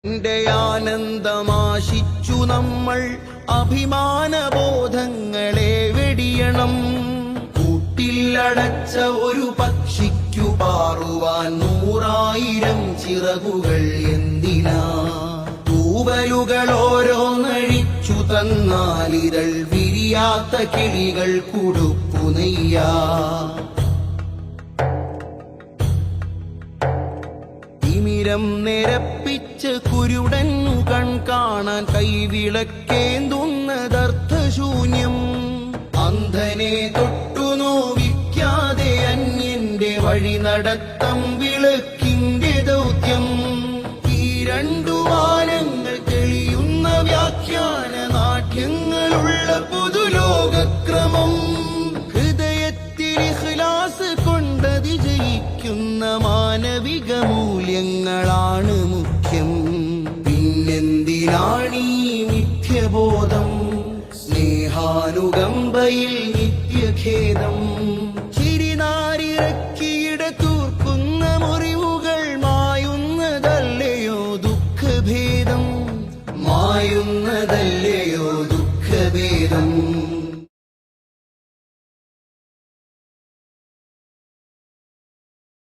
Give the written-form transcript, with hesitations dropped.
ന്റെ ആനന്ദമാശിച്ചു നമ്മൾ അഭിമാനബോധങ്ങളെ വെടിയണം. കൂട്ടിലടച്ച ഒരു പക്ഷിക്കു പാറുവാൻ 100,000 ചിറകുകൾ എന്തിനാ? തൂവലുകൾ ഓരോന്നഴിച്ചു തന്നാലിതൾ വിരിയാത്ത കിളികൾ കുടുക്കുനെയ്യാ. തിമിരം നിരപ്പിച്ച് കുരുടന്നു കാണാൻ കൈവിളക്കേന്തുന്നതർത്ഥശൂന്യം. അന്ധനെ തൊട്ടു നോവിക്കാതെ അന്യന്റെ വഴി നടത്തം വിളക്കിന്റെ ദൗത്യം. ഈ 2 വാനങ്ങൾ തെളിയുന്ന വ്യാഖ്യാന നാട്യങ്ങളുള്ള പുതുലോകക്രമം. ഹൃദയത്തിൽ ഇഖ്ലാസ് കൊണ്ടതി ജയിക്കുന്ന മാനവിക മൂല്യങ്ങളാണ് മുഖ്യം. പിന്നെന്തിനാണീ മിഥ്യബോധം? സ്നേഹാനുകമ്പയിൽ നിത്യഖേദം. ചിരിനാരിറക്കിയിട തൂർക്കുന്ന മുറിവുകൾ മായുന്നതല്ലയോ ദുഃഖഭേദം? മായുന്നതല്ലയോ ദുഃഖഭേദം?